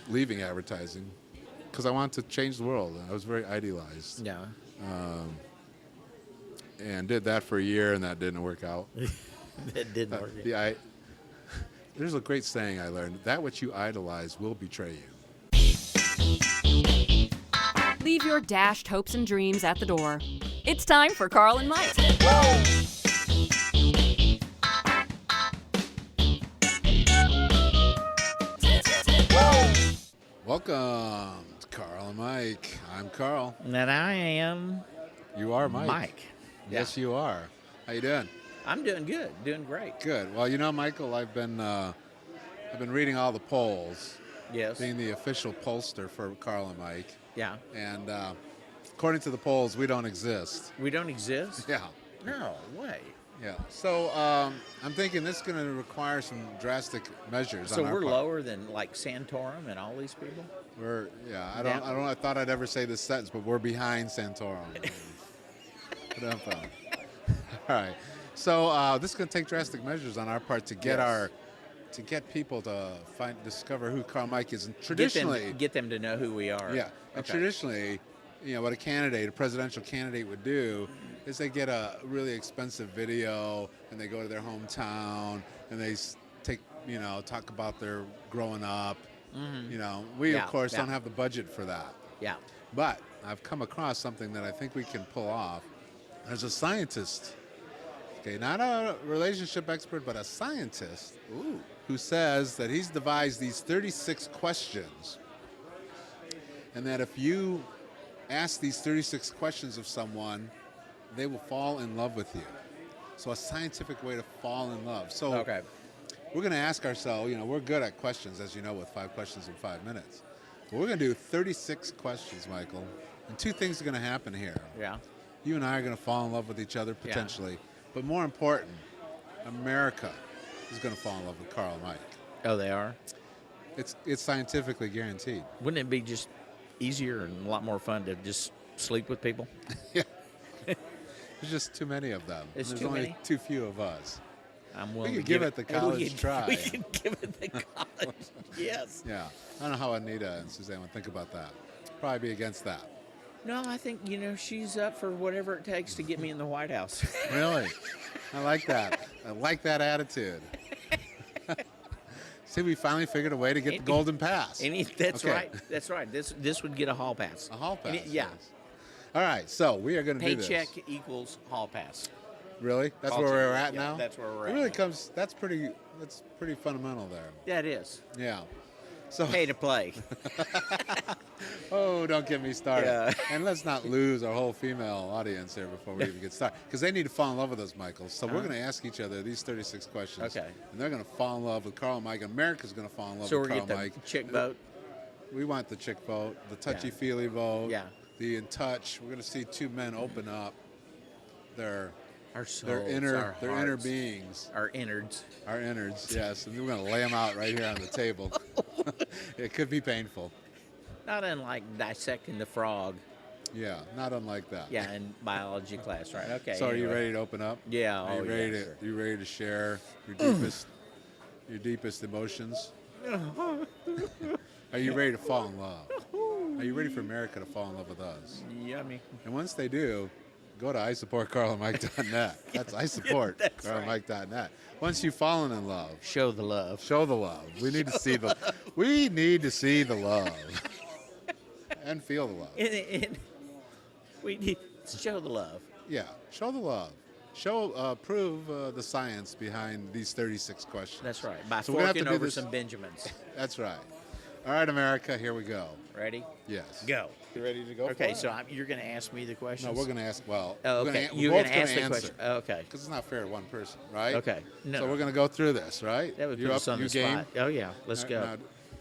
leaving advertising because I wanted to change the world. I was very idealized. Yeah. And did that for a year, and that didn't work out. That didn't work. There's a great saying I learned: that which you idolize will betray you. Leave your dashed hopes and dreams at the door. It's time for Carl and Mike. Welcome to Carl and Mike. I'm Carl. And I am You are Mike. Mike. Yes, you are. How you doing? I'm doing good. Doing great. Good. Well, you know, Michael, I've been reading all the polls, Yes. being the official pollster for Carl and Mike. Yeah. And according to the polls, we don't exist. We don't exist? Yeah. No way. Yeah. So I'm thinking this is going to require some drastic measures. So on our we're part. lower than like Santorum and all these people? I thought I'd ever say this sentence, but we're behind Santorum. All right. So this is going to take drastic measures on our part to get Yes. to get people to discover who Carl Mike is. And traditionally, Get them to know who we are. yeah. And Okay. traditionally, you know, what a presidential candidate would do is they get a really expensive video and they go to their hometown and they talk about their growing up. Mhm. You know, we Yeah, of course yeah. don't have the budget for that. Yeah. But I've come across something that I think we can pull off. There's a scientist, okay, not a relationship expert, but a scientist Ooh. who says that he's devised these 36 questions, and that if you ask these 36 questions of someone, they will fall in love with you. So a scientific way to fall in love. So Okay. we're going to ask ourselves, you know, we're good at questions, as you know, with 5 questions in 5 minutes. But we're going to do 36 questions, Michael, and two things are going to happen here. Yeah. You and I are going to fall in love with each other potentially, but more important, America is going to fall in love with Carl and Mike. Oh, they are? It's scientifically guaranteed. Wouldn't it be just easier and a lot more fun to just sleep with people? Yeah. There's just too many of them. There's There's too only many? too few of us. I'm willing could to give it the college we could, try. We could give it the college. Yes. Yeah. I don't know how Anita and Suzanne would think about that. Probably be against that. No, I think, she's up for whatever it takes to get me in the White House. Really? I like that. I like that attitude. See, we finally figured a way to get the golden pass. That's Okay. right. That's right. This would get a hall pass. A hall pass. Yeah. yes. All right, so we are going to do this. Paycheck equals hall pass. Really? That's Hall where we're ticket. at Yeah, now? that's where we're It at really now. comes, that's pretty fundamental there. Yeah, it is. Yeah. So, Pay to play. oh, don't get me started. Yeah. And let's not lose our whole female audience here before we even get started. Because they need to fall in love with us, Michael. So we're going to ask each other these 36 questions. Okay. And they're going to fall in love with Carl and Mike. America's going to fall in love So with we're Carl going and to Mike. get the chick vote. We want the chick vote, the touchy-feely vote, Yeah. the in touch. We're going to see two men open up their Our souls, their inner our inner hearts, beings. our innards. Our innards, yes. And we're going to lay them out right here on the table. It could be painful. Not unlike dissecting the frog. Yeah, not unlike that. Yeah, in biology class, right? Okay. So are you anyway. ready to open up? Yeah. Are you oh, ready yeah, to sure. you ready to share your deepest emotions? Are you ready to fall in love? Are you ready for America to fall in love with us? Yummy. And once they do, go to isupportcarlandmike.net. That's isupportcarlandmike.net. Once you've fallen in love, Show the love. show the love. We need to see the love and feel the love. We need to show the love. Yeah, show the love. Prove the science behind these 36 questions. That's right. By So we're gonna have to forking do over this- some Benjamins. That's right. All right, America, here we go. Ready? Yes. Go. You ready to go? Okay, so you're going to ask me the questions? No, we're going to ask. Well, Oh, we're okay. gonna, You're we're going both to ask the answer. question. Oh, okay. Because it's not fair to one person, right? Okay. No. So we're going to go through this, right? That would you put up? us on you the game? spot. Oh, yeah. Let's go. Now,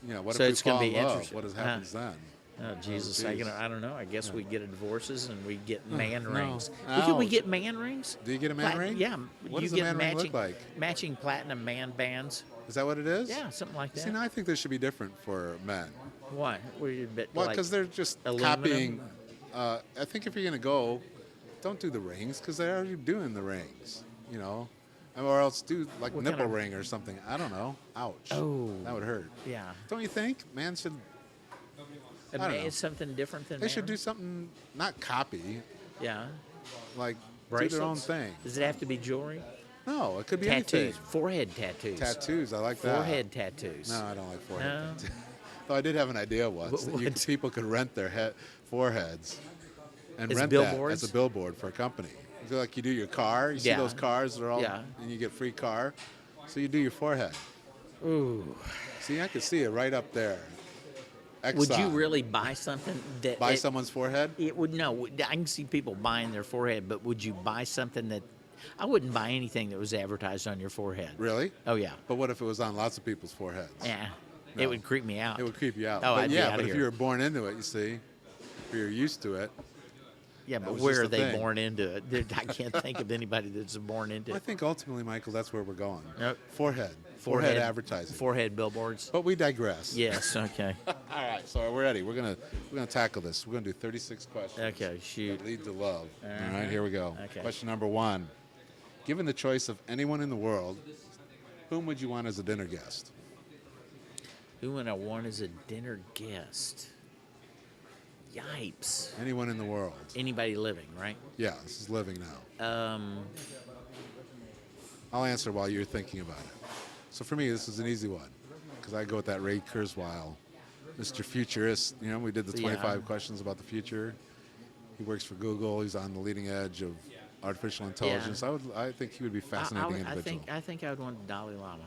you know, what So if we it's gonna fall be in love? interesting. What happens then? Oh, Jesus. Oh, I don't know. I guess we get divorces and we get man no. rings. Ouch. We get man rings? Do you get a man ring? Yeah. What you does a get man ring matching, look like? Matching platinum man bands. Is that what it is? Yeah, something like that. See, now I think this should be different for men. Why? Were you a bit Well, like because they're just aluminum? copying. I think if you're going to go, don't do the rings because they're already doing the rings. You know, Or else do like What nipple kind of- ring or something. I don't know. Ouch. Oh. That would hurt. Yeah. Don't you think? Man should. I don't mean, know. it's something different than They should do man. something, not copy, Yeah. like Bracelets? do their own thing. Does it have to be jewelry? No, it could be Tattoos. anything. Forehead tattoos. Tattoos, I like that. Forehead tattoos. No, I don't like forehead No? tattoos. Though I did have an idea once that What? people could rent their foreheads and As rent billboards? that as a billboard for a company. So like you do your car, you see Yeah. those cars, they're all, Yeah. and you get free car. So you do your forehead. Ooh. See, I could see it right up there. Would you Exxon. really buy something that Buy someone's forehead? It would no. I can see people buying their forehead, but would you buy something that? I wouldn't buy anything that was advertised on your forehead. Really? Oh yeah. But what if it was on lots of people's foreheads? Yeah. No. It would creep me out. It would creep you out. Oh, but I'd be yeah, outta but if here. you were born into it, you see, if you're used to it. Yeah, that but was where just are the they thing. born into it? I can't think of anybody that's born into I it. think ultimately, Michael, that's where we're going. Yep. Forehead. Forehead advertising. Forehead billboards. But we digress. Yes. Okay. All right, so we're ready. We're gonna tackle this. We're gonna do 36 questions. Okay. Shoot. That lead to love. All Uh-huh. right, here we go. Okay. Question number 1. Given the choice of anyone in the world, whom would you want as a dinner guest? Who would I want as a dinner guest? Yipes. Anyone in the world. Anybody living, right? Yeah, this is living now. I'll answer while you're thinking about it. So for me, this is an easy one because I go with that Ray Kurzweil, Mr. Futurist. You know, we did the 25 Yeah. questions about the future. He works for Google. He's on the leading edge of artificial intelligence. I think he would be a fascinating individual. I think I would want the Dalai Lama.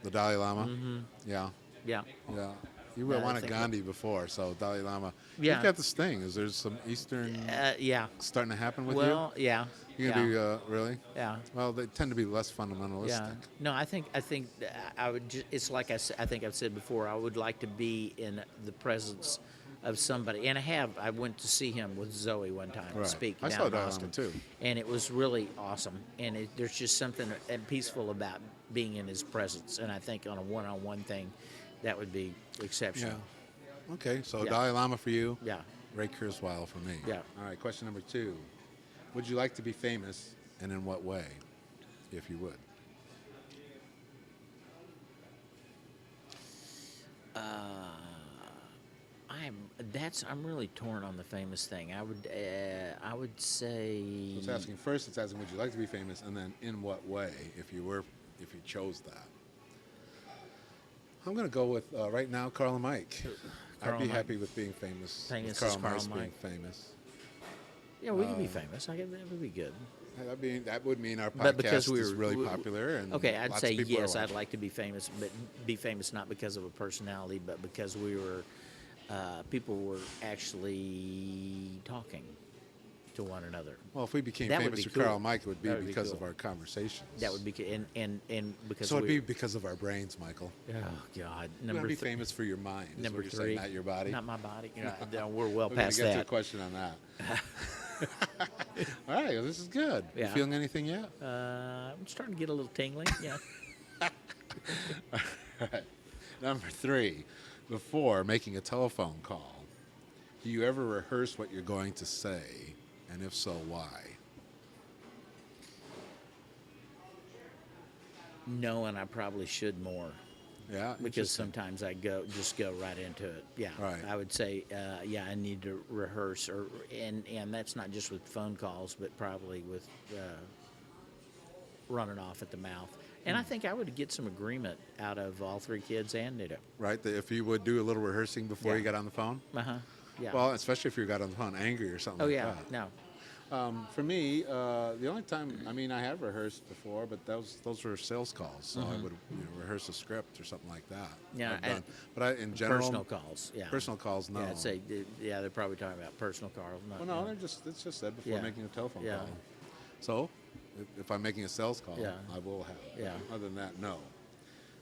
The Dalai Lama. Yeah, Yeah. yeah. You Yeah, I wanted think Gandhi before, so Dalai Lama. Yeah. You've got this thing. Is there some Eastern Yeah. starting to happen with Well, yeah. you? You yeah. gonna do really? Yeah. Well, they tend to be less fundamentalistic. Yeah. No, I think I would. It's like I think I've said before. I would like to be in the presence of somebody, and I went to see him with Zoe one time and Right. speak I down saw in Dalai Austin, Lama, too. and it was really awesome. And there's just something peaceful about being in his presence. And I think on a one-on-one thing, that would be exceptional. Yeah. Okay, so Yeah. Dalai Lama for you. Yeah. Ray Kurzweil for me. Yeah. All right, question number 2. Would you like to be famous, and in what way, if you would? I'm really torn on the famous thing. I would say. So it's asking first. It's asking, would you like to be famous, and then in what way, if you chose that. I'm going to go with right now, Carl and Mike. Carl I'd be and Mike. happy with being famous. Famous with Carl as and Carl Mike and being Mike. famous. Yeah, we could be famous. That would be good. That would mean our But because podcast we is were really popular, and okay, I'd lots say of people are yes. I'd watching. like to be famous, but be famous not because of a personality, but because we were people were actually talking to one another. Well, if we became That would famous be for Carl cool. and Mike, it would be That would be because cool. of our conversations. That would be and because So it'd we be because of our brains, Michael. oh god You want number to be th- famous for your mind. Is number what you're 3 saying, not your body. not my body. No, we're well We're gonna past get to a that. question on that. All right, well, this is good. You Yeah. feeling anything yet? I'm starting to get a little tingling. Yeah. All right. Number 3, before making a telephone call, do you ever rehearse what you're going to say, and if so, why? No, and I probably should more. Yeah, Because interesting. sometimes I just go right into it. Yeah, Right. I would say, yeah, I need to rehearse, and that's not just with phone calls, but probably with running off at the mouth. And I think I would get some agreement out of all 3 kids and Nito. Right, that if you would do a little rehearsing before Yeah. you got on the phone. Yeah. Well, especially if you got on the phone angry or something oh like yeah, that. no. For me, the only time, I have rehearsed before, but those were sales calls, so I would rehearse a script or something like that. Mm-hmm. Yeah, I've done. But in general, Personal calls. Yeah. personal calls, no. Yeah, I'd say, yeah, they're probably talking about personal calls. Well, no, it's just said before Yeah. making a telephone Yeah. call. So, if I'm making a sales call, Yeah. I will have. Yeah. Other than that, no.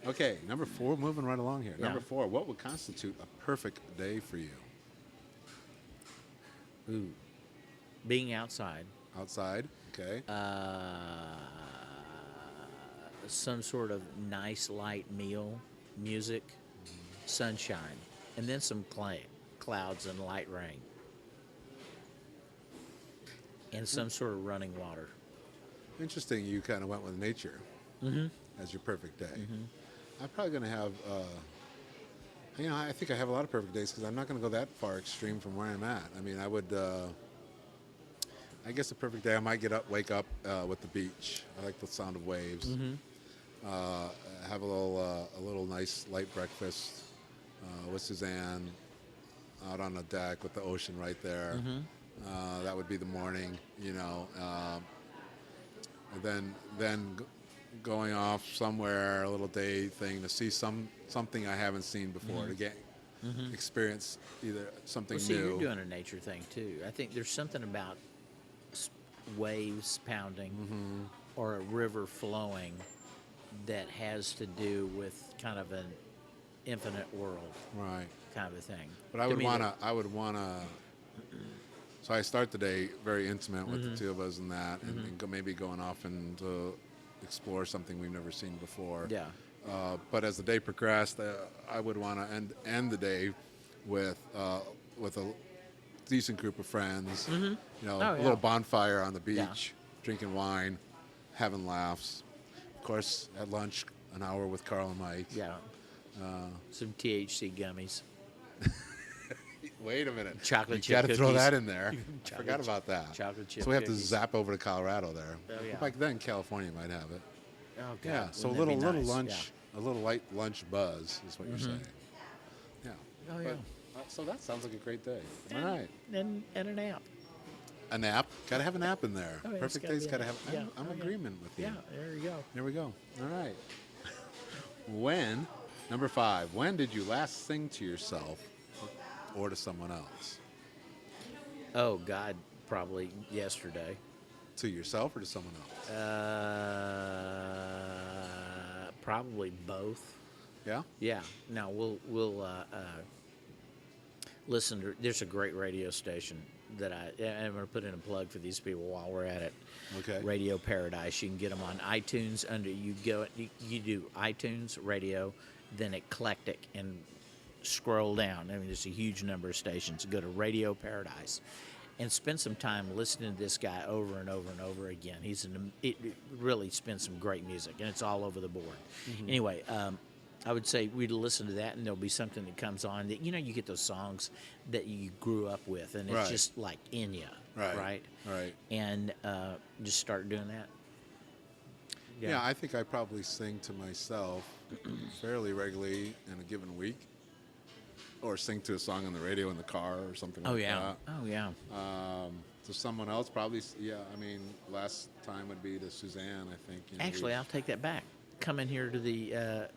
Okay, number 4, moving right along here. Yeah. Number 4, what would constitute a perfect day for you? Ooh. Being outside. Outside, okay. Some sort of nice light meal, music, sunshine, and then some clouds and light rain, and some sort of running water. Interesting, you kind of went with nature. as your perfect day. I'm probably going to have, I think I have a lot of perfect days because I'm not going to go that far extreme from where I'm at. I mean, I guess a perfect day, I might wake up with the beach. I like the sound of waves. Have a little nice light breakfast with Suzanne out on the deck with the ocean right there. That would be the morning, and then going off somewhere, a little day thing to see something I haven't seen before to get experience either something Well, see, new. you're doing a nature thing too. I think there's something about waves pounding or a river flowing that has to do with kind of an infinite world Right. kind of a thing. But I would want to. So I start the day very intimate with the two of us and that, and maybe going off and explore something we've never seen before. Yeah. But as the day progressed, I would want to end the day with a decent group of friends. A little bonfire on the beach, drinking wine, having laughs. Of course, at lunch, an hour with Carl and Mike. Yeah. Some THC gummies. Wait a minute. Chocolate you chip got to throw cookies. that in there. I forgot about that. Chocolate chip So we have to cookies. zap over to Colorado there. Oh, yeah. Back then, California might have it. Oh, God. Yeah. So a Wouldn't that little be nice? lunch, a little light lunch buzz is what you're saying. Yeah. Oh, yeah. So that sounds like a great day. All Yeah. right. And a nap. A nap. Got to have a nap in there. Oh, yeah, it's Perfect gotta day's be got to a have. nap. Yeah. I'm Oh, yeah. agreement with you. Yeah, there you go. There we go. All right. Number 5, when did you last sing to yourself or to someone else? Oh, God, probably yesterday. To yourself or to someone else? Probably both. Yeah? Yeah. No, we'll listen to. There's a great radio station that I'm going to put in a plug for these people while we're at it. Okay. Radio Paradise. You can get them on iTunes. You do iTunes Radio, then Eclectic, and scroll down. I mean, there's a huge number of stations. Go to Radio Paradise, and spend some time listening to this guy over and over and over again. It really spins some great music, and it's all over the board. Anyway, I would say we'd listen to that, and there'll be something that comes on that you get those songs that you grew up with, and it's Right. just like in you, Right. Right. And just start doing that. Yeah, I think I probably sing to myself fairly regularly in a given week, or sing to a song on the radio in the car or something Oh like yeah. that. Oh yeah. To someone else, probably, I mean, last time would be to Suzanne, I think. Actually, I'll take that back. Come in here to the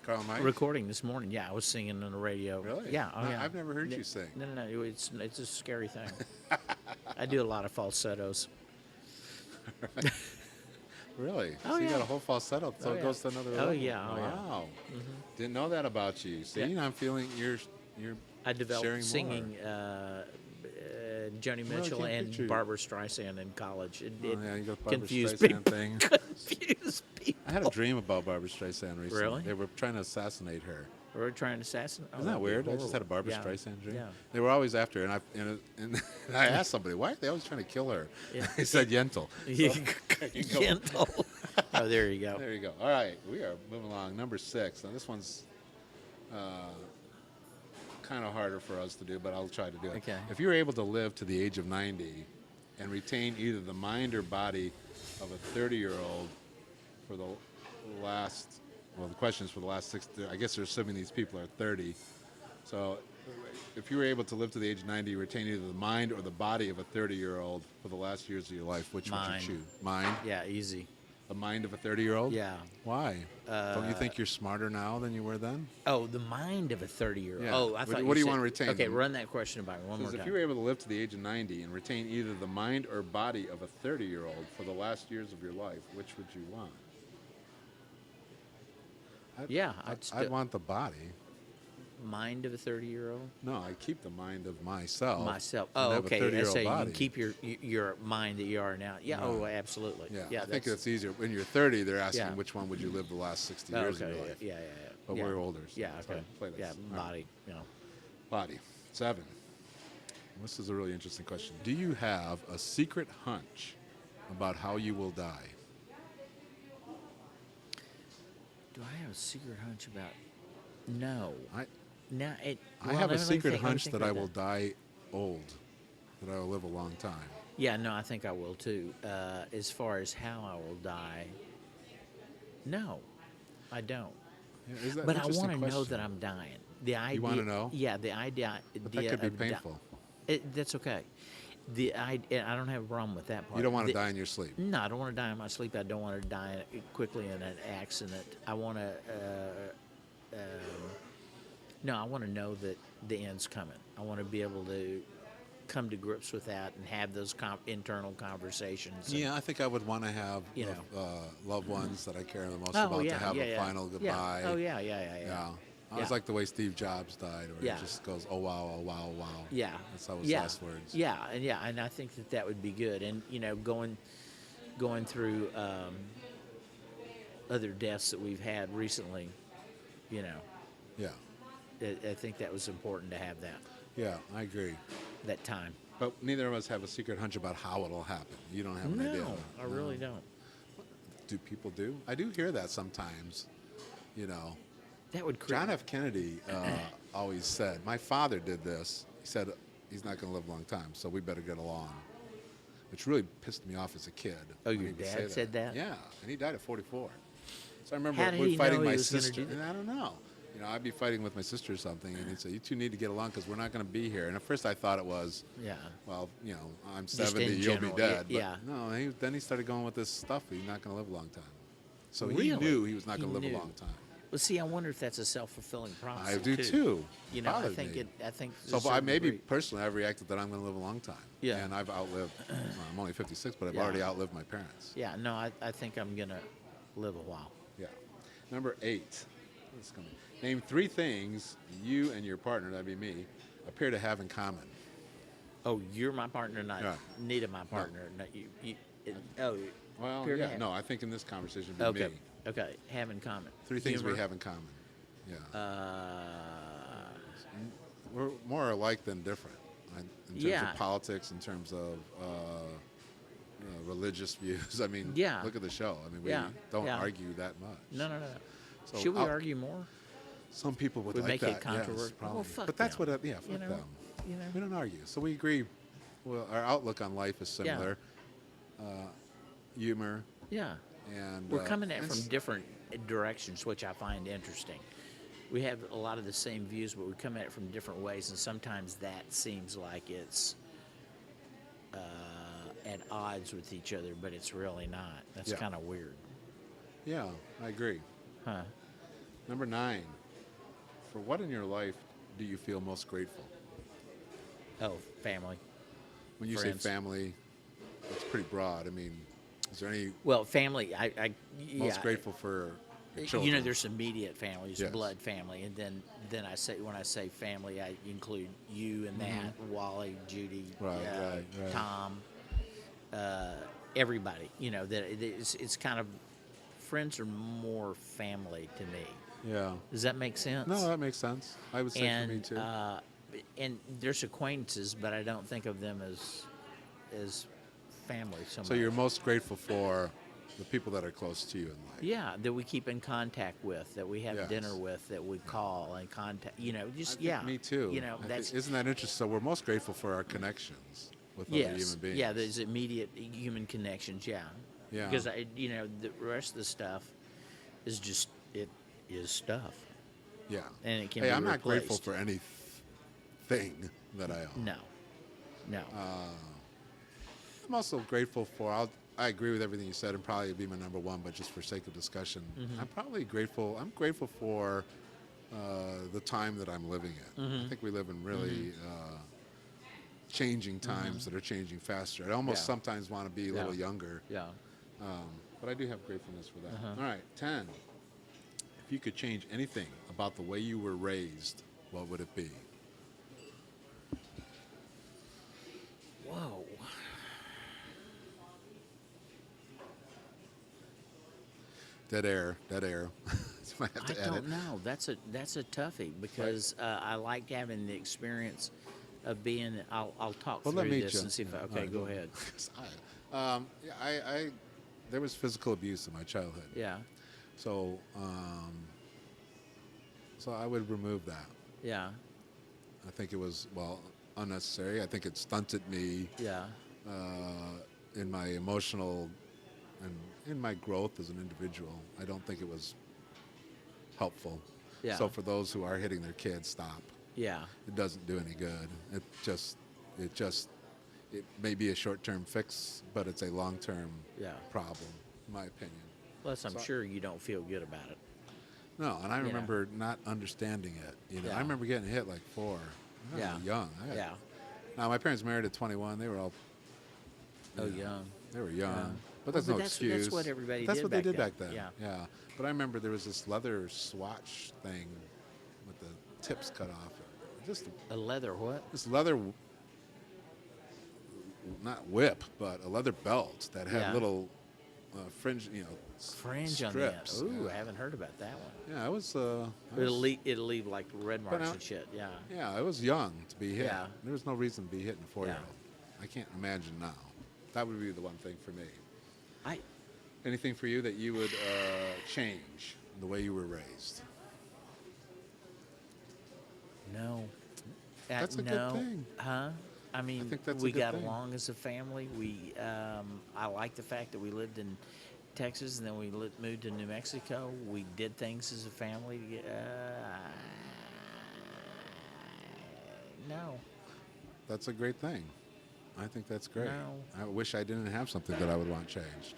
Carl Mike? recording this morning. Yeah, I was singing on the radio. Really? Yeah. Oh, No, yeah. I've never heard you sing. No. It's a scary thing. I do a lot of falsettos. Really? Oh, So you yeah. got a whole falsetto, so Oh, it yeah. goes to another Oh, level. yeah. Oh, yeah. Wow. Didn't know that about you. See, Yeah. I'm feeling you're I developed sharing singing Joni Mitchell can't and picture you. Barbara Streisand in college. It more. Oh, yeah, you got Barbara confused Streisand people. thing. Confused people. I had a dream about Barbara Streisand recently. Really? They were trying to assassinate her. We're trying to assassinate. Isn't that weird? I just had a Barbara Streisand dream. Yeah. They were always after her, and I asked somebody, why are they always trying to kill her? Yeah. They said Yentl. Gentle. Oh, there you go. There you go. All right, we are moving along. Number 6. Now this one's kind of harder for us to do, but I'll try to do it. Okay. If you were able to live to the age of 90 and retain either the mind or body of a 30-year-old for the last, well, the question is for the last 6, I guess they're assuming these people are 30. So if you were able to live to the age of 90, retain either the mind or the body of a 30-year-old for the last years of your life, which Mind. would you choose? Mind? Yeah, easy. The mind of a 30-year-old? Yeah. Why? Don't you think you're smarter now than you were then? Oh, the mind of a 30-year-old. Yeah. Oh, I thought What do you said- want to retain? Okay, run that question by me one more Because if time. you were able to live to the age of 90 and retain either the mind or body of a 30-year-old for the last years of your life, which would you want? Yeah, I'd want the body. mind of a 30-year-old. No, I keep the mind of myself. Myself. and Oh, have a okay. 30-year-old So you body. can keep your mind that you are now. Yeah. Right. Oh, absolutely. Yeah, I think that's easier. When you're 30, they're asking Yeah. which one would you live the last 60 Oh, years okay. of your life. Yeah. But yeah. we're older. So Yeah. that's why Okay. I play this. Yeah. All right. Body. Body. 7. This is a really interesting question. Do you have a secret hunch about how you will die? Do I have a secret hunch about? No. I Well, have a let me secret think- let me hunch think that I about will die old, that I will live a long time. Yeah, no, I think I will too. As far as how I will die, no, I don't. Yeah, is that But an I want to interesting know question? that I'm dying. The idea. You wanna know? Yeah, the idea. But that could be painful. That's okay. I don't have a problem with that part. You don't want to The- die in your sleep. No, I don't want to die in my sleep. I don't want to die quickly in an accident. I want to. No, I want to know that the end's coming. I want to be able to come to grips with that and have those internal conversations. and- Yeah, I think I would want to have You know. loved ones that I care the most Oh, about yeah, to have yeah, a yeah. final Yeah. goodbye. Oh, yeah. Yeah. I always Yeah. like the way Steve Jobs died, where Yeah. he just goes, "Oh wow, oh wow, oh wow." Yeah, That's how his yeah. last words. Yeah, and I think that would be good. And going through other deaths that we've had recently, Yeah. I think that was important to have Yeah, I agree. that time. But neither of us have a secret hunch about how it'll happen. You don't have an idea. No, I really don't. Do people do? I do hear that sometimes. You know, That would create. John F. Kennedy always said, "My father did this." He said, "He's not going to live a long time, so we better get along," which really pissed me off as a kid. Oh, when your he would dad say said that? Yeah, and he died at 44. So I remember How did we he fighting know he my was gonna sister, do that? and I don't know. I'd be fighting with my sister or something, and he'd say, "You two need to get along because we're not going to be here." And at first I thought it was, Yeah. well, I'm Just 70, in you'll general, be dead. yeah. But no, then he started going with this stuff. He's not going to live a long time. So he Really? knew he was not He going to live knew. a long time. Well, see, I wonder if that's a self-fulfilling prophecy. I do too. I Bothered think me. I think. to So a certain maybe degree. personally, I've reacted that I'm going to live a long time. Yeah. And I've outlived. Well, I'm only 56, but I've Yeah. already outlived my parents. Yeah. No, I think I'm gonna live a while. Yeah. Number 8. Let's come. Name 3 things you and your partner, that'd be me, appear to have in common. Oh, you're my partner, not Yeah. Nita, my partner, not you. Well, appear to yeah. have- No, I think in this conversation, it'd be Okay. me. Okay. Have in common. 3 things Humor. we have in common. Yeah. Uh, We're more alike than different in terms Yeah. of politics, in terms of religious views. I mean, Yeah. look at the show. I mean, we Yeah. don't Yeah. argue that much. no. So Should we I'll- argue more? Some people would We like make it that. Yes, controversial. probably. Well, fuck but that's them. what. Fuck You know? them. You know? We don't argue. So we agree. Well, our outlook on life is similar. Humor Yeah. and We're coming at it and from different directions, which I find interesting. We have a lot of the same views, but we come at it from different ways, and sometimes that seems like it's at odds with each other, but it's really not. That's Yeah. kind of weird. Yeah, I agree. Huh. Number 9. For what in your life do you feel most grateful? Oh, family. When you Friends. say family, it's pretty broad. I mean, is there any Well, family, yeah. most grateful for your children? There's immediate families, Yes. blood family, and then when I say family, I include you and that, Wally, Judy, Right. Tom, everybody. That it's kind of friends are more family to me. Yeah. Does that make sense? No, that makes sense. I would say for me and too. and there's acquaintances, but I don't think of them as family. So So much. you're most grateful for the people that are close to you in life. Yeah, that we keep in contact with, that we have Yes. dinner with, that we call and contact. I Just think yeah. Me too. I That's think, isn't that interesting? So we're most grateful for our connections with other yes, human beings. yeah. There's immediate human connections. Yeah, Yeah. Because the rest of the stuff is just it is stuff. Yeah. and it can Hey, be I'm not grateful replaced. for anything that I own. No. I'm also grateful for. I agree with everything you said, and probably it'd be my number 1. But just for sake of discussion, Mm-hmm. I'm probably grateful. I'm grateful for the time that I'm living in. Mm-hmm. I think we live in really changing times that are changing faster. I almost Yeah. sometimes want to be a little younger, Yeah. but I do have gratefulness for that. Uh-huh. All right, 10. If you could change anything about the way you were raised, what would it be? Whoa. Dead air. So I have I to edit. don't know. That's a toughie because I liked having the experience of being. I'll talk Well, let through me this jump. and see if. Yeah, Okay, all right, go ahead. I there was physical abuse in my childhood. Yeah. So I would remove that. Yeah. I think it was, well, unnecessary. I think it stunted me Yeah. in my emotional and in my growth as an individual. I don't think it was helpful. Yeah. So for those who are hitting their kids, stop. Yeah. It doesn't do any good. It may be a short-term fix, but it's a long-term Yeah. problem, in my opinion. Plus, I'm sure you don't feel good about it. No, and I You know. remember not understanding it. Yeah. I remember getting hit like 4. I Yeah. was young. Yeah. Now, my parents married at 21. They were all Oh, Yeah. young. They were young, Yeah. but that's Well, no but that's excuse. what everybody That's did what back they did then. back then. Yeah. Yeah. But I remember there was this leather swatch thing with the tips cut off. Just A leather what? this leather, not whip, but a leather belt that had Yeah. little fringe, Fringe on strips. the end. Ooh, Yeah. I haven't heard about that one. Yeah, I was. It'll leave like red marks now- and shit. Yeah. Yeah, I was young to be hit. Yeah. There was no reason to be hitting a 4-year-old. I can't imagine now. That would be the one thing for me. Anything for you that you would change in the way you were raised? No. That's a good no. thing. Huh? I mean, think that's a we good got thing. along as a family. I like the fact that we lived in Texas and then we moved to New Mexico. We did things as a family. No. That's a great thing. I think that's great. No. I wish I didn't have something that I would want changed.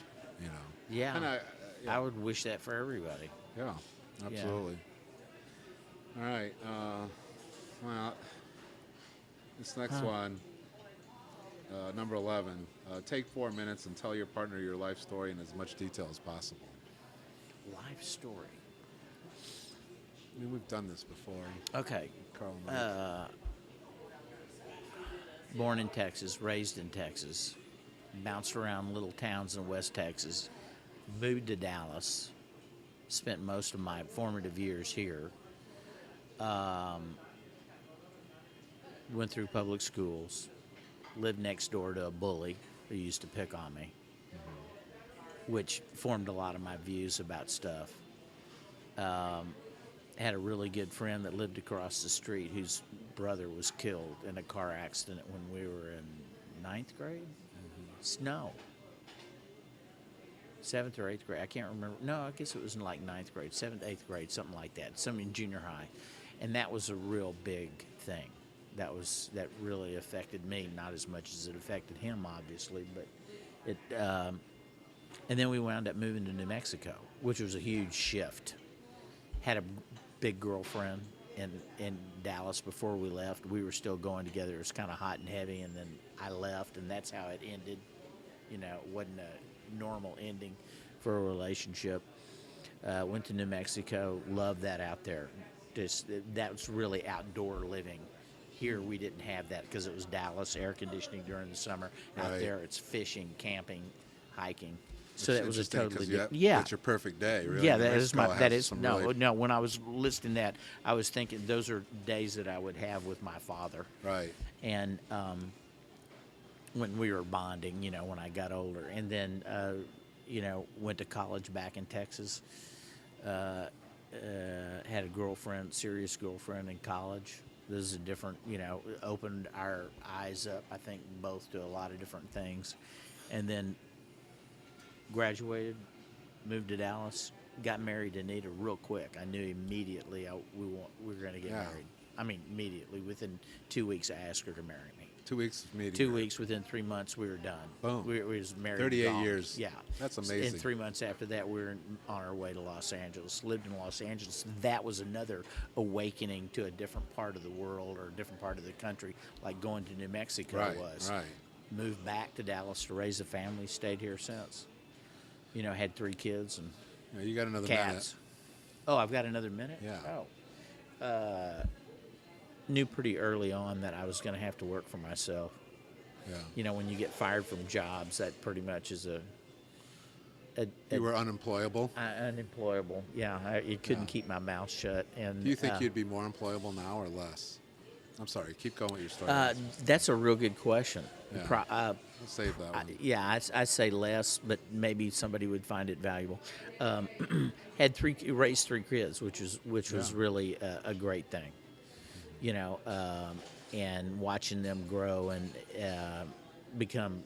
Yeah. And I would wish that for everybody. yeah, absolutely. All right. Well, this next one, number 11. Take 4 minutes and tell your partner your life story in as much detail as possible. Life story. I mean, we've done this before, Okay. Carl and I. Born in Texas, raised in Texas, bounced around little towns in West Texas, moved to Dallas, spent most of my formative years here, went through public schools, lived next door to a bully who used to pick on me, which formed a lot of my views about stuff. Had a really good friend that lived across the street whose brother was killed in a car accident when we were in 9th grade. No. 7th or 8th grade. I can't remember. No, I guess it was in like 9th grade, 7th, 8th grade, something like that. Something in junior high. And that was a real big thing. That really affected me, not as much as it affected him, obviously, but it. And then we wound up moving to New Mexico, which was a huge shift. Had a big girlfriend in Dallas before we left. We were still going together. It was kind of hot and heavy, and then I left, and that's how it ended. It wasn't a normal ending for a relationship. Went to New Mexico. Loved that out there. That was really outdoor living. Here we didn't have that because it was Dallas, air conditioning during the summer. Out Right. there it's fishing, camping, hiking. Which So is that was a interesting 'cause totally you different. have- Yeah, It's your perfect day, really. yeah, New that is Mexico that has is some no, really- no. When I was listing that, I was thinking those are days that I would have with my father, Right. and when we were bonding, when I got older, and then went to college back in Texas. Had a girlfriend, serious girlfriend in college. This is a different, opened our eyes up, I think, both to a lot of different things, and then graduated, moved to Dallas, got married to Anita real quick. I knew immediately we were going to get Yeah. married. I mean, immediately. Within 2 weeks, I asked her to marry me. 2 weeks of meeting. 2 her. weeks, within 3 months, we were done. Boom. We was married. 38 gone. years. Yeah. That's In amazing. 3 months after that, we were on our way to Los Angeles. Lived in Los Angeles. That was another awakening to a different part of the world or a different part of the country, like going to New Mexico Right, was. right. Moved back to Dallas to raise a family. Stayed here since. Had 3 kids and Yeah, you got another cats. Oh, I've got another minute? Yeah. Oh. Knew pretty early on that I was going to have to work for myself. minute. Yeah. When you get fired from jobs, that pretty much is You were unemployable. unemployable. Yeah, you couldn't keep my mouth shut. And Do you think you'd be more employable now or less? I'm sorry. Keep going with your story. That's a real good question. Yeah. We'll save that one. Yeah, I say less, but maybe somebody would find it valuable. Raised 3 kids, which was Yeah. really a great thing, you know, and watching them grow and become,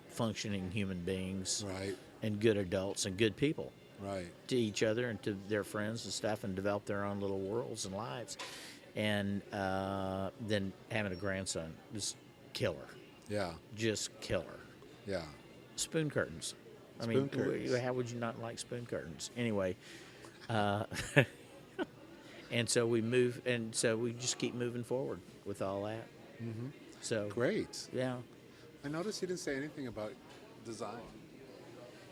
functioning human beings Right. and good adults and good people Right. to each other and to their friends and stuff, and develop their own little worlds and lives, and then having a grandson is killer. Yeah. Just killer. Yeah. Spoon curtains. I Spoon mean, curtains. how would you not like spoon curtains? Anyway, and so we move, and so we just keep moving forward with all that. Mm-hmm. So Great. yeah, I noticed you didn't say anything about design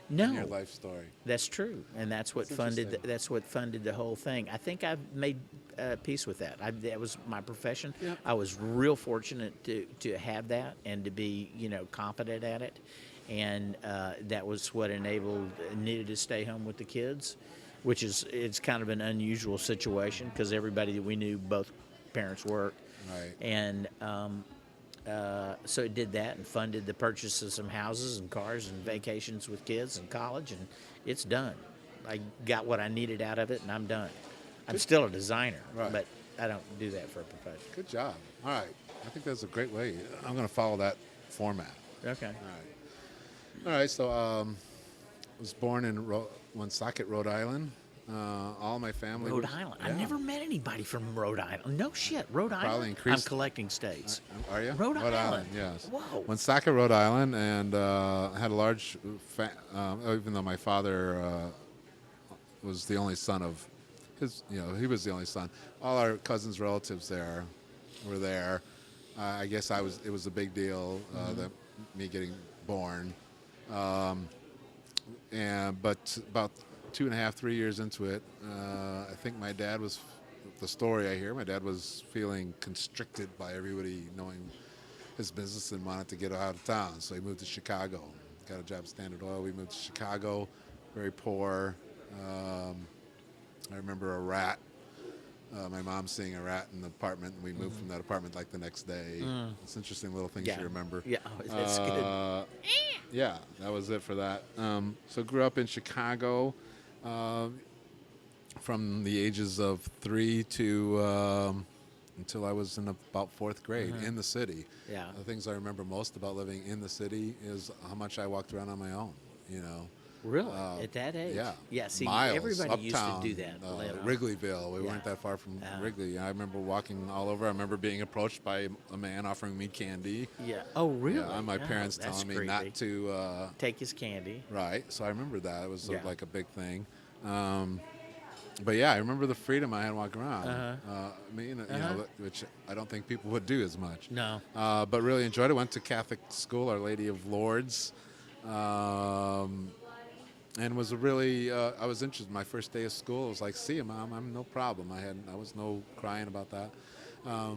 in your no, life story. that's true, and that's what That's funded. interesting. That's what funded the whole thing. I think I've made peace with that. That was my profession. Yeah. I was real fortunate to have that and to be competent at it, and that was what needed to stay home with the kids, which it's kind of an unusual situation because everybody that we knew, both parents worked, Right. and so it did that and funded the purchase of some houses and cars and vacations with kids and college, and it's done. I got what I needed out of it, and I'm done. I'm still a designer, Right. but I don't do that for a profession. Good job. All right. I think that's a great way. I'm going to follow that format. Okay. All right. All right. So I was born in Woonsocket, Rhode Island. All my family. Rhode Island. I've Yeah. never met anybody from Rhode Island. No shit, Rhode Probably Island. increased- I'm collecting states. Are you? Rhode Island. Yes. Whoa. Woonsocket, Rhode Island, and I had a large. Even though my father was the only son of his, he was the only son. All our cousins, relatives there, were there. I guess it was a big deal that me getting born. But about 2.5, 3 years into it, I think my dad was. The story I hear, my dad was feeling constricted by everybody knowing his business and wanted to get out of town. So he moved to Chicago. Got a job at Standard Oil. We moved to Chicago, very poor. I remember a rat. My mom seeing a rat in the apartment, and we moved from that apartment like the next day. It's interesting little things you remember. Yeah, that's good. Yeah, that was it for that. So grew up in Chicago from the ages of 3 to until I was in about 4th grade in the city. Yeah. The things I remember most about living in the city is how much I walked around on my own. Really? At that age? Yeah. Yeah, see, Miles, everybody used to uptown, do that. Wrigleyville. We Yeah. weren't that far from Yeah. Wrigley. I remember walking all over. I remember being approached by a man offering me candy. Yeah. Oh, really? Yeah, and my Oh, parents that's telling me creepy. not to. Take his candy. Right. So I remember that. It was Yeah. like a big thing. But yeah, I remember the freedom I had walking around. Which I don't think people would do as much. No. But really enjoyed it. Went to Catholic school, Our Lady of Lourdes. And was really, I was interested. My first day of school, I was like, "See you, Mom. I'm no problem." I was no crying about that. I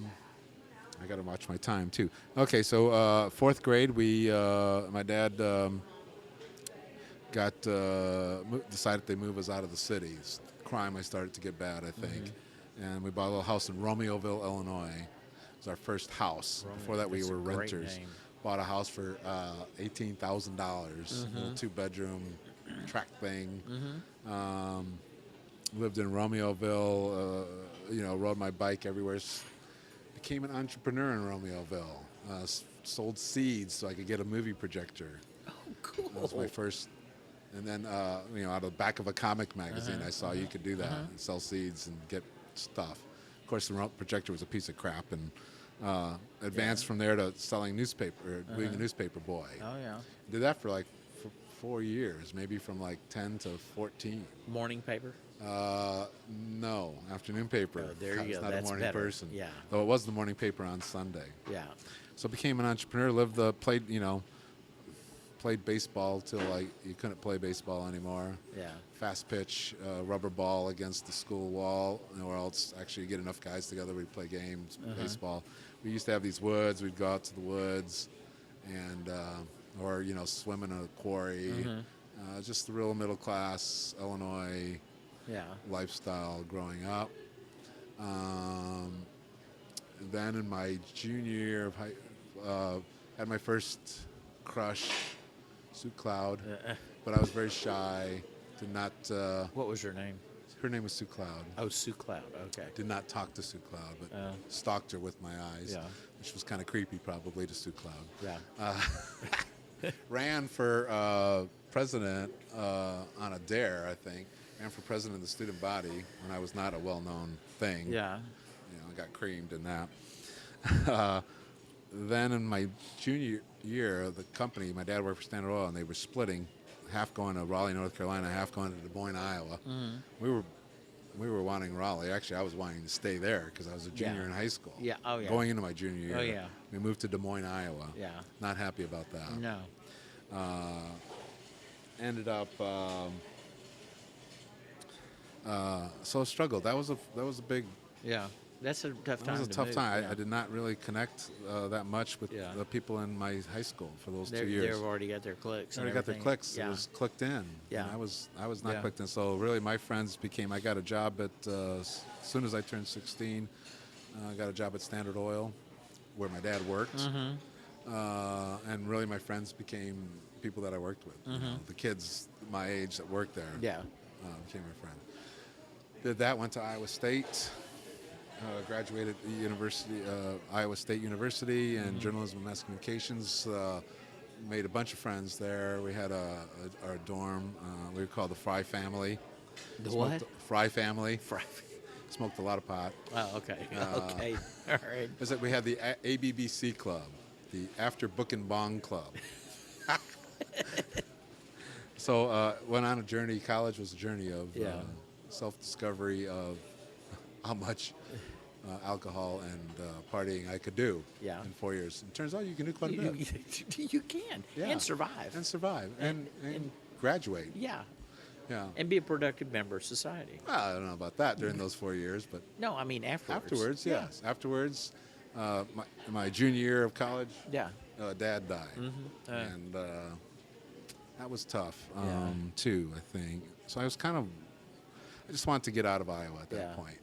got to watch my time too. Okay, so 4th grade, my dad decided they move us out of the city. Crime, I started to get bad, I think, and we bought a little house in Romeoville, Illinois. It was our first house. Before that, we That's a were great renters. name. Bought a house for $18,000, a little 2-bedroom track thing. Lived in Romeoville, rode my bike everywhere. Became an entrepreneur in Romeoville. Sold seeds so I could get a movie projector. Oh, cool. That was my first. And then, out of the back of a comic magazine, I saw you could do that, and sell seeds and get stuff. Of course, the projector was a piece of crap, and advanced from there to selling newspaper, being a newspaper boy. Oh, yeah. Did that for like 4 years, maybe from like 10 to 14. Morning paper? No, afternoon paper. Oh, there you I was go. not That's a morning better. person. Yeah. Though it was the morning paper on Sunday. Yeah. So I became an entrepreneur, played baseball till you couldn't play baseball anymore. Yeah. Fast pitch, rubber ball against the school wall, or else actually get enough guys together, we'd play games, baseball. We used to have these woods, we'd go out to the woods and, or swim in a quarry. Just the real middle class Illinois Yeah. lifestyle growing up. then in my junior year of had my first crush, Sue Cloud, but I was very shy. Did not. What was her name? Her name was Sue Cloud. Oh, Sue Cloud. Okay. Did not talk to Sue Cloud, but stalked her with my eyes, Yeah. which was kind of creepy, probably, to Sue Cloud. Yeah. Ran for president on a dare, I think. Ran for president of the student body when I was not a well-known thing. Yeah. I got creamed in that. Then in my junior year, the company, my dad worked for Standard Oil, and they were splitting, half going to Raleigh, North Carolina, half going to Des Moines, Iowa. Mm-hmm. We were wanting Raleigh. Actually, I was wanting to stay there because I was a junior in high school. Yeah. Oh, yeah. Going into my junior year. Oh, yeah. We moved to Des Moines, Iowa. Yeah. Not happy about that. No. Ended up. So struggled. That was a big. Yeah. That's a tough time. That was a to tough move, time. yeah. I did not really connect that much with the people in my high school for those 2 years. They've already got their clicks. They already got their clicks. Yeah. It was clicked in. Yeah. And I was not clicked in. So really, my friends became. I got a job at as soon as I turned 16. I got a job at Standard Oil, where my dad worked. Mm-hmm. And really, my friends became people that I worked with. Mm-hmm. The kids my age that worked there. Yeah. Became my friend. Did that. Went to Iowa State. Graduated the University, Iowa State University in journalism and mass communications. Made a bunch of friends there. We had our dorm. We were called the Fry family. The what? Fry family. Fry. Smoked a lot of pot. Oh, okay. Okay. All right. Is that we had the ABBC Club, the After Book and Bong Club. So went on a journey. College was a journey of self-discovery of how much alcohol and partying I could do in 4 years. It turns out you can do quite a bit. You can. And survive. And graduate. Yeah. Yeah. And be a productive member of society. Well, I don't know about that during those 4 years, but No, I mean afterwards. afterwards, yes. Afterwards, my junior year of college, Yeah. Dad died. Mm-hmm. And that was tough, too, I think. So I just wanted to get out of Iowa at that point.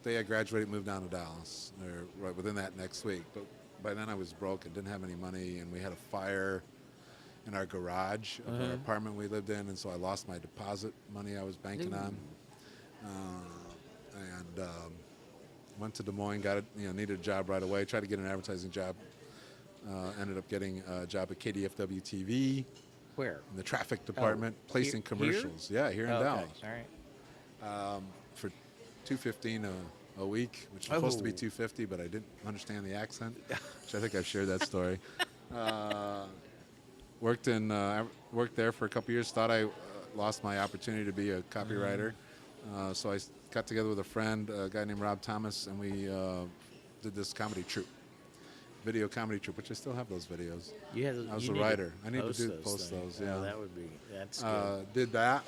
Day I graduated, moved down to Dallas, or right within that next week. But by then I was broke and didn't have any money, and we had a fire in our garage of our apartment we lived in, and so I lost my deposit money I was banking on. And went to Des Moines, got it, needed a job right away, tried to get an advertising job. Ended up getting a job at KDFW TV. Where? In the traffic department, placing here? commercials. Yeah, here in Okay. Dallas. All right. For $2.15 a week, which was supposed to be $2.50, but I didn't understand the accent, which I think I've shared that story. Worked there for a couple years. Thought I lost my opportunity to be a copywriter, so I got together with a friend, a guy named Rob Thomas, and we did this comedy troupe, video comedy troupe, which I still have those videos. I was a writer. I need to post those. Yeah, that would be. That's good. Did that,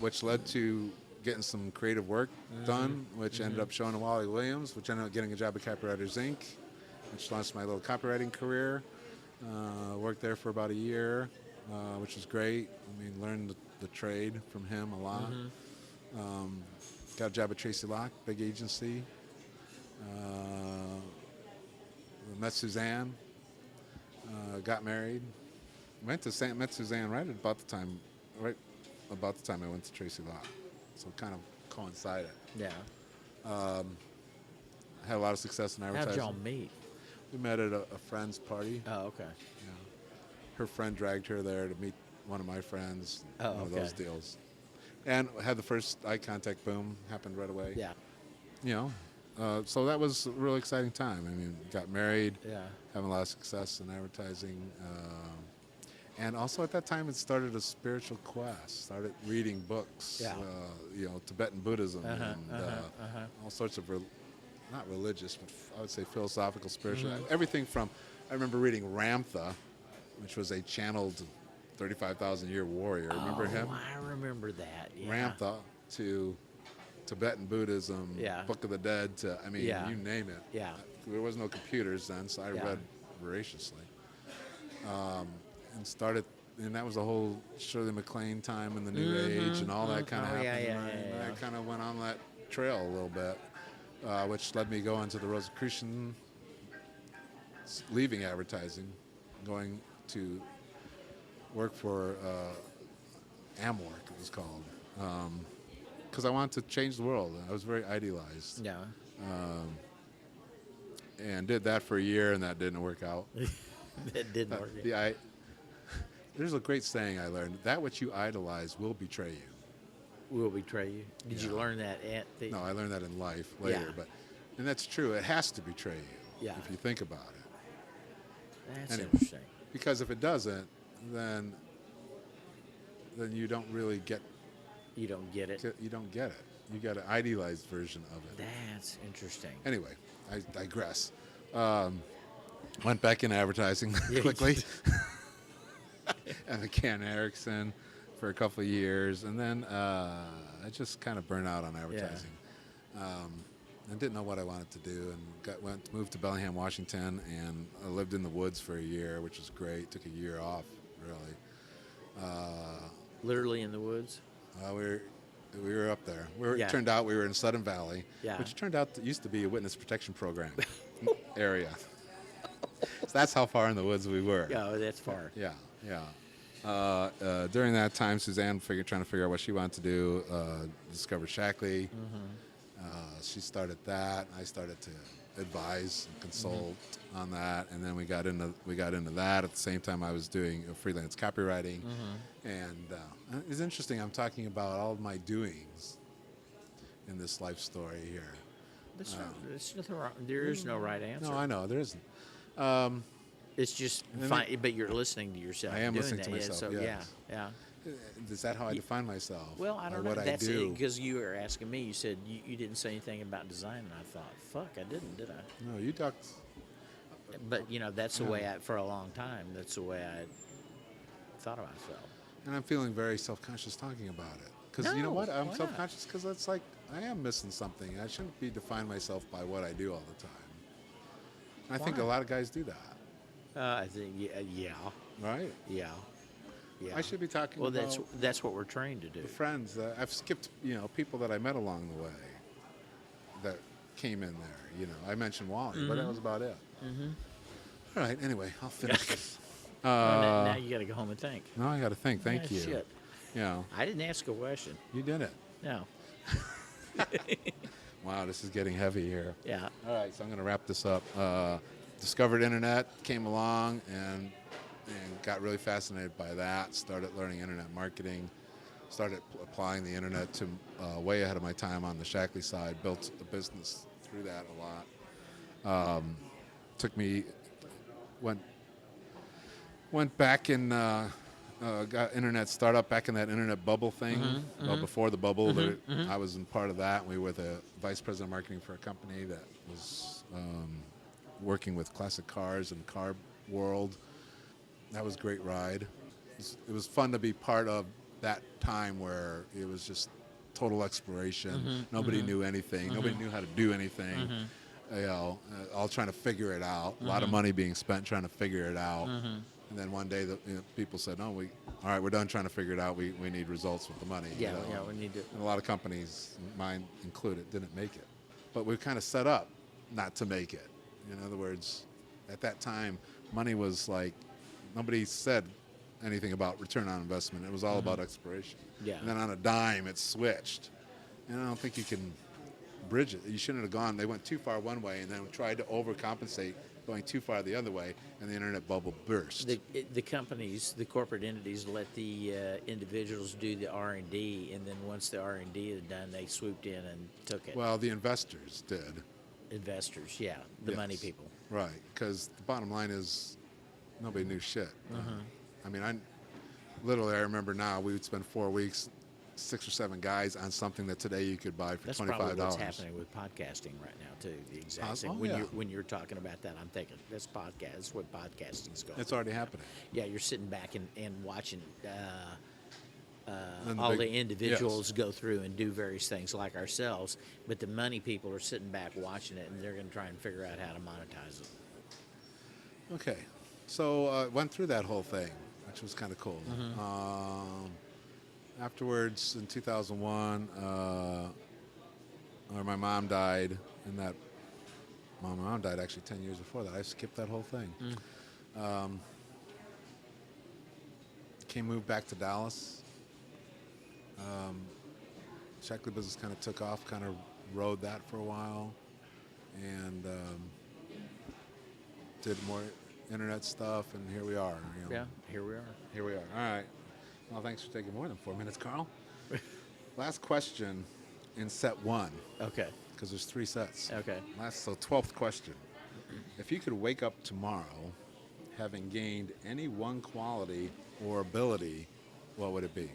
which led to getting some creative work done, which ended up showing to Wally Williams, which ended up getting a job at Copywriters Inc., which launched my little copywriting career. Worked there for about a year, which was great. I mean, learned the trade from him a lot. Got a job at Tracy Locke, big agency. Met Suzanne. Got married. Met Suzanne right about the time I went to Tracy Locke. So it kind of coincided. Yeah. Had a lot of success in advertising. How'd y'all meet? We met at a friend's party. Oh, okay. Yeah. Her friend dragged her there to meet one of my friends. Oh, one of those deals. And had the first eye contact, boom, happened right away. Yeah. So that was a really exciting time. I mean, got married, Yeah. having a lot of success in advertising. And also at that time, it started a spiritual quest. Started reading books, Tibetan Buddhism and all sorts of, not religious, but I would say philosophical, spiritual. Everything from, I remember reading Ramtha, which was a channeled 35,000-year warrior. Remember him? I remember that. Yeah. Ramtha to Tibetan Buddhism, Book of the Dead to, you name it. Yeah. There was no computers then, so I read voraciously. And that was the whole Shirley MacLaine time in the New Age and all that kind of happened. I kind of went on that trail a little bit. which led me going to the Rosicrucian, leaving advertising, going to work for Amwork, it was called, because I wanted to change the world. I was very idealized. Yeah. And did that for a year, and that didn't work out. That didn't work. There's a great saying I learned: that which you idolize will betray you. Will betray you. Did you learn that at the? No, I learned that in life later, Yeah. and that's true. It has to betray you Yeah. if you think about it. That's Anyway. interesting. Because if it doesn't, then you don't really get You don't get it. you don't get it. You got an idealized version of it. That's interesting. Anyway, I digress. Went back in advertising Yeah, quickly. At McCann Erickson for a couple of years, and then I just kind of burned out on advertising. I didn't know what I wanted to do, and moved to Bellingham, Washington, and I lived in the woods for a year, which was great. Took a year off, really. Literally in the woods. We were up there. Yeah. It turned out we were in Sudden Valley, Yeah. which turned out used to be a witness protection program area. So that's how far in the woods we were. Yeah, that's far. Yeah. During that time, Suzanne trying to figure out what she wanted to do, discovered Shackley. She started that. I started to advise and consult on that, and then we got into that at the same time I was doing freelance copywriting. And it's interesting. I'm talking about all of my doings in this life story here. There's nothing wrong. There is no right answer. No, I know there isn't. It's just fine, but you're listening to yourself. I am doing listening that. to myself, So yes. yeah. Is that how I define myself? Well, I By don't know. what I That's do? it, because you were asking me. You said you didn't say anything about design, and I thought, fuck, I didn't, did I? No, you talked. But that's the way for a long time. That's the way I thought of myself. And I'm feeling very self-conscious talking about it. Because you know No, what? why I'm not? self-conscious because it's like I am missing something. I shouldn't be define myself by what I do all the time. And I think a Why? lot of guys do that, I think yeah. right? Yeah. I should be talking Well, about that's what we're trained to do. friends. I've skipped, people that I met along the way that came in there. I mentioned Wally, but that was about it. All right. Anyway, I'll finish this. Now you got to go home and think. No, I got to think. Thank Yeah, you. Shit. I didn't ask a question. You did it. No. Wow, this is getting heavy here. Yeah. All right, so I'm going to wrap this up. Discovered internet, came along, and got really fascinated by that. Started learning internet marketing. Started applying the internet to way ahead of my time on the Shackley side. Built a business through that a lot. Went back and got internet startup back in that internet bubble thing. Well, before the bubble, I was in part of that. We were the vice president of marketing for a company that was working with classic cars and car world. That was a great ride. It was fun to be part of that time where it was just total exploration. Nobody knew anything. Nobody knew how to do anything. All trying to figure it out. A lot of money being spent trying to figure it out. And then one day, people said, "No, all right, we're done trying to figure it out. We need results with the money." Yeah, we need to. And a lot of companies, mine included, didn't make it. But we kind of set up not to make it. In other words, at that time, money was like, nobody said anything about return on investment. It was all about exploration. Yeah. And then on a dime, it switched. And I don't think you can bridge it. You shouldn't have gone. They went too far one way and then tried to overcompensate going too far the other way, and the internet bubble burst. The companies, the corporate entities, let the individuals do the R&D, and then once the R&D is done, they swooped in and took it. Well, the investors did. Investors, yeah, the money Yes. people. Right, because the bottom line is nobody knew shit. I mean, I remember now we would spend 4 weeks, 6 or 7 guys on something that today you could buy for That's $25. probably what's happening with podcasting right now too. The exact same. oh, yeah. When you're talking about that, I'm thinking that's podcast. That's what podcasting's going. It's already happening. Yeah, you're sitting back and watching And the all big- the individuals go through and do various things like ourselves, but the money people are sitting back watching it, and they're going to try and figure out how to monetize it. Okay, so went through that whole thing, which was kind of cool. Afterwards, in 2001, my mom died, and that my mom died actually 10 years before that. I skipped that whole thing. Moved back to Dallas. Shackley business kind of took off, kind of rode that for a while, and did more internet stuff, and here we are. Yeah, here we are. Here we are. All right. Well, thanks for taking more than 4 minutes, Carl. Last question in set 1. Okay. Because there's 3 sets. Okay. 12th question. If you could wake up tomorrow having gained any one quality or ability, what would it be?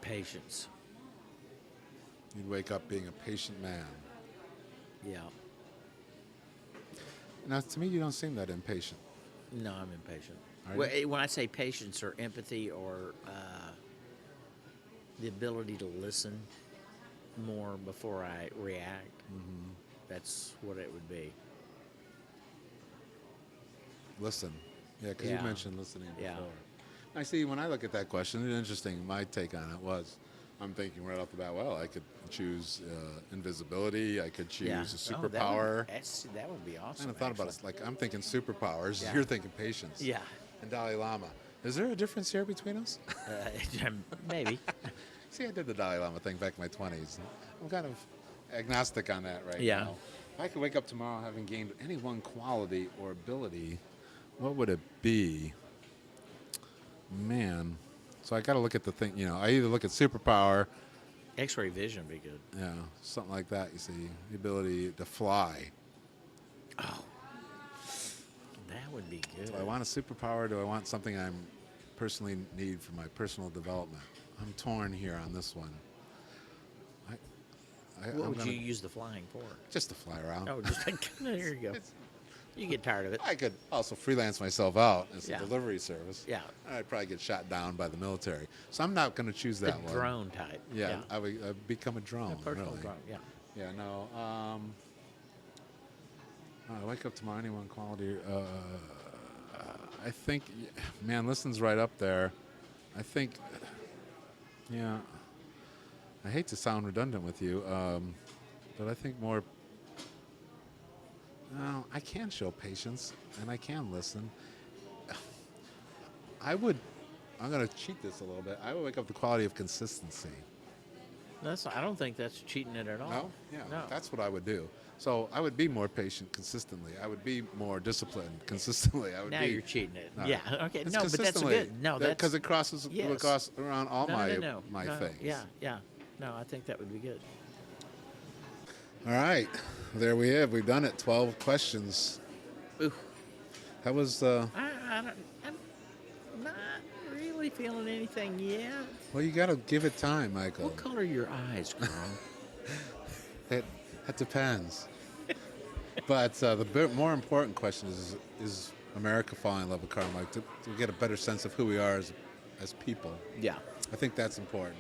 Patience. You'd wake up being a patient man. Yeah. Now, to me, you don't seem that impatient. No, I'm impatient. Are you? Well, when I say patience or empathy or the ability to listen more before I react, that's what it would be. Listen. Yeah, because you Yeah. mentioned listening before. Yeah. I see, when I look at that question, it's interesting. My take on it was, I'm thinking right off the bat, well, I could choose invisibility. I could choose Yeah. a superpower. That would be I awesome. kind of thought about it. Like, I'm thinking superpowers. Yeah. You're thinking patience. Yeah. And Dalai Lama. Is there a difference here between us? Maybe. See, I did the Dalai Lama thing back in my 20s. I'm kind of agnostic on that right Yeah. now. If I could wake up tomorrow having gained any one quality or ability, what would it be? Man. So I got to look at the thing. I either look at superpower, X-ray vision would be good. something like that, you see. The ability to fly. Oh, that would be good. Do I want a superpower? Do I want something I personally need for my personal development? I'm torn here on this one. What would you use the flying for? Just to fly around. Oh, just like, there you go. You get tired of it. I could also freelance myself out as Yeah. a delivery service. Yeah. I'd probably get shot down by the military. So I'm not going to choose The that one. drone type. Yeah, I would I'd become a drone. A personal really. drone. Yeah. Yeah, no. I wake up tomorrow, any one quality. I think, man, listen's right up there. I think, yeah. I hate to sound redundant with you, but I think more. No, I can show patience and I can listen. I'm going to cheat this a little bit. I would wake up the quality of consistency. I don't think that's cheating it at all. No? Yeah, No. that's what I would do. So I would be more patient consistently. I would be more disciplined consistently. Now you're cheating it. No. Yeah. Okay. It's No, but that's consistently. good. No, that's because it crosses Yes. across around all my no. things. Yeah. Yeah. No, I think that would be good. All right, there we have. We've done it. 12 questions. Ooh. That was. I'm not really feeling anything yet. Well, you got to give it time, Michael. What color are your eyes, Carl? That depends. But the more important question is America falling in love with Carl Mike to get a better sense of who we are as people. Yeah. I think that's important.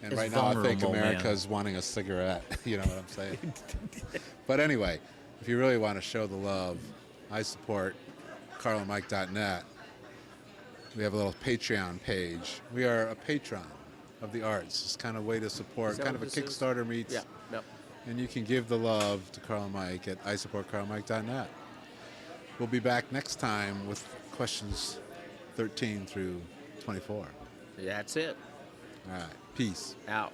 And It's right now, I think vulnerable, America man. is wanting a cigarette. You know what I'm saying? But anyway, if you really want to show the love, I support carlandmike.net. We have a little Patreon page. We are a patron of the arts. It's kind of a way to support, Is that kind of a what this is? Kickstarter meets. Yeah. Yep. And you can give the love to Carl and Mike at isupportcarlandmike.net. We'll be back next time with questions 13 through 24. That's it. All right. Peace. Out.